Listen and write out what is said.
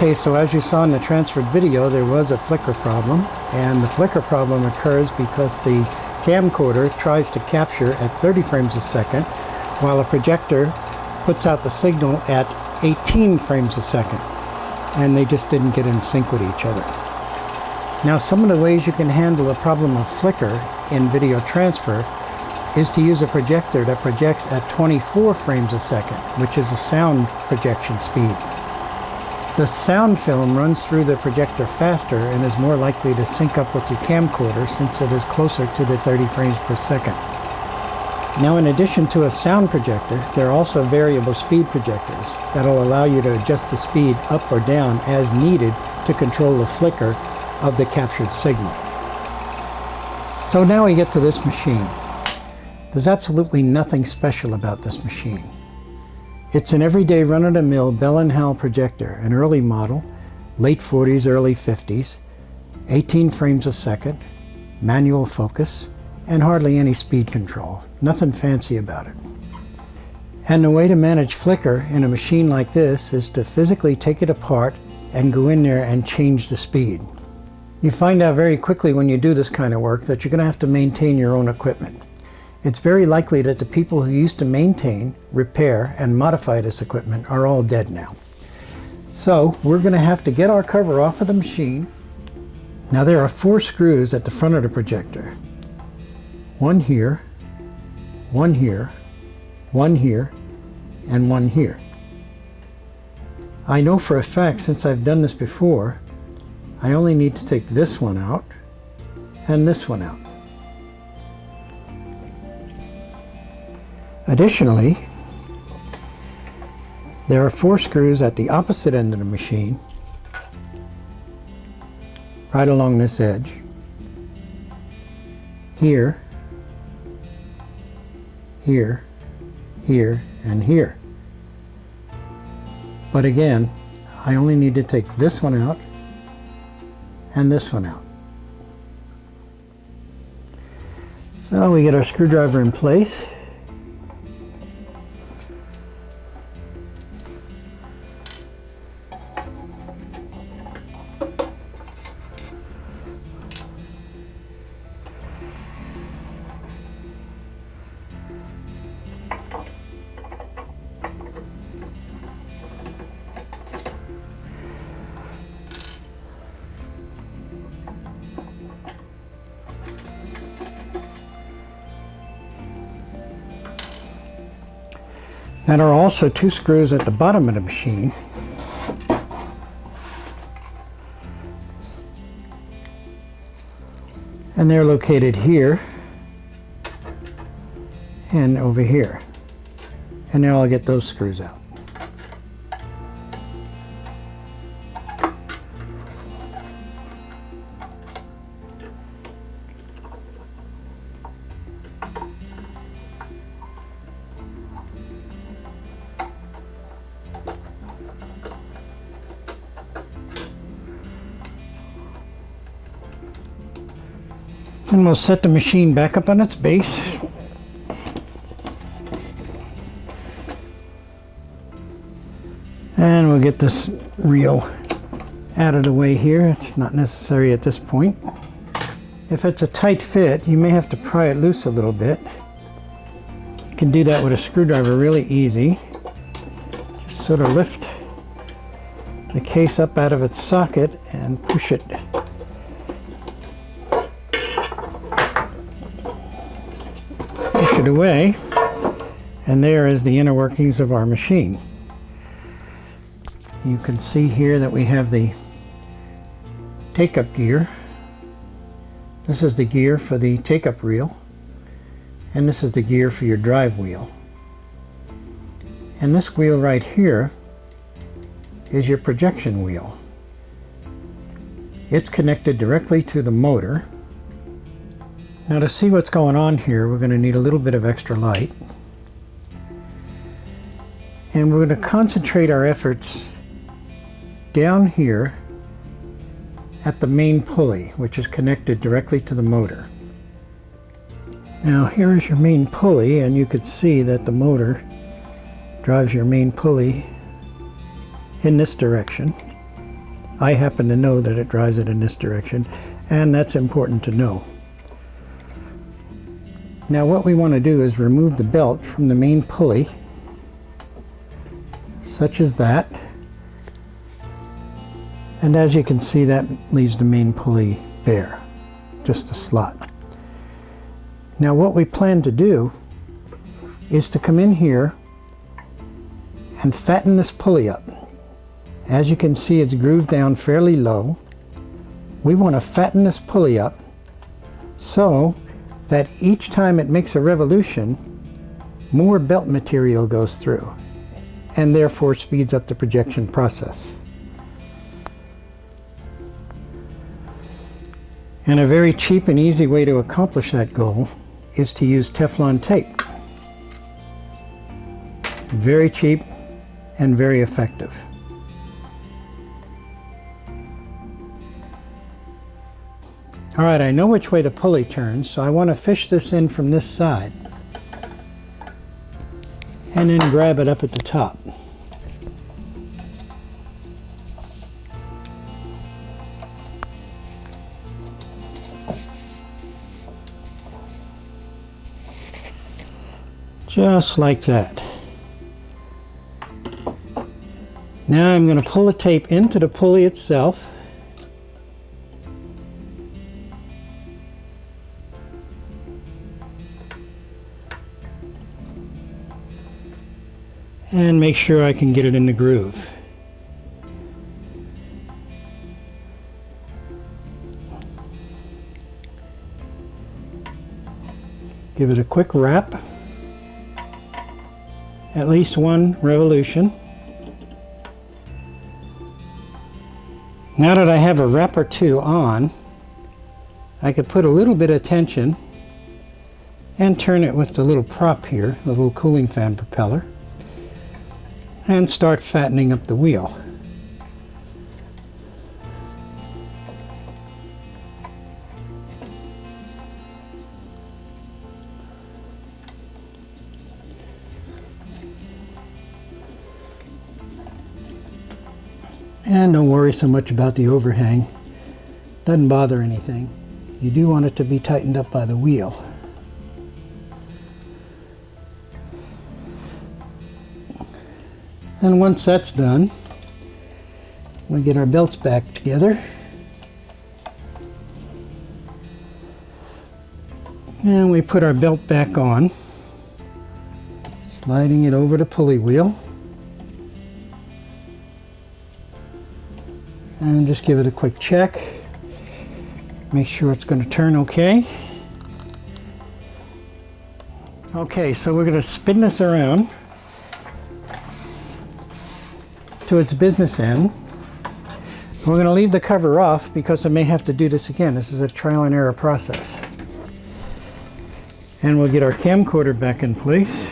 Okay, so as you saw in the transferred video, there was a flicker problem, and the flicker problem occurs because the camcorder tries to capture at 30 frames a second, while a projector puts out the signal at 18 frames a second, and they just didn't get in sync with each other. Now, some of the ways you can handle a problem of flicker in video transfer is to use a projector that projects at 24 frames a second, which is a sound projection speed. The sound film runs through the projector faster and is more likely to sync up with your camcorder since it is closer to the 30 frames per second. Now, in addition to a sound projector, there are also variable speed projectors that will allow you to adjust the speed up or down as needed to control the flicker of the captured signal. So now we get to this machine. There's absolutely nothing special about this machine. It's an everyday run-of-the-mill Bell & Howell projector, an early model, late 40s, early 50s, 18 frames a second, manual focus, and hardly any speed control. Nothing fancy about it. And the way to manage flicker in a machine like this is to physically take it apart and go in there and change the speed. You find out very quickly when you do this kind of work that you're going to have to maintain your own equipment. It's very likely that the people who used to maintain, repair, and modify this equipment are all dead now. So we're going to have to get our cover off of the machine. Now, there are 4 screws at the front of the projector. One here, one here, one here, and one here. I know for a fact, since I've done this before, I only need to take this one out and this one out. Additionally, there are 4 screws at the opposite end of the machine, right along this edge, here, here, here, and here. But again, I only need to take this one out and this one out. So we get our screwdriver in place. There are also 2 screws at the bottom of the machine. And they're located here and over here. And now I'll get those screws out. And we'll set the machine back up on its base. And we'll get this reel out of the way here. It's not necessary at this point. If it's a tight fit, you may have to pry it loose a little bit. You can do that with a screwdriver really easy. Just sort of lift the case up out of its socket and push it. Push it away, and there is the inner workings of our machine. You can see here that we have the take-up gear. This is the gear for the take-up reel, and this is the gear for your drive wheel. And this wheel right here is your projection wheel. It's connected directly to the motor. Now, to see what's going on here, we're going to need a little bit of extra light. And we're going to concentrate our efforts down here at the main pulley, which is connected directly to the motor. Now, here is your main pulley, and you could see that the motor drives your main pulley in this direction. I happen to know that it drives it in this direction, and that's important to know. Now what we want to do is remove the belt from the main pulley, such as that. And as you can see, that leaves the main pulley bare, just a slot. Now what we plan to do is to come in here and fatten this pulley up. As you can see, it's grooved down fairly low. We want to fatten this pulley up so that each time it makes a revolution, more belt material goes through, and therefore speeds up the projection process. And a very cheap and easy way to accomplish that goal is to use Teflon tape. Very cheap and very effective. All right, I know which way the pulley turns, so I want to fish this in from this side and then grab it up at the top. Just like that. Now I'm going to pull the tape into the pulley itself. And make sure I can get it in the groove. Give it a quick wrap. At least one revolution. Now that I have a wrap or two on, I could put a little bit of tension and turn it with the little prop here, the little cooling fan propeller, and start fattening up the wheel. And don't worry so much about the overhang. Doesn't bother anything. You do want it to be tightened up by the wheel. And once that's done, we get our belts back together. And we put our belt back on, sliding it over the pulley wheel. And just give it a quick check. Make sure it's going to turn okay. Okay, so we're going to spin this around to its business end. We're going to leave the cover off because I may have to do this again. This is a trial and error process. And we'll get our camcorder back in place.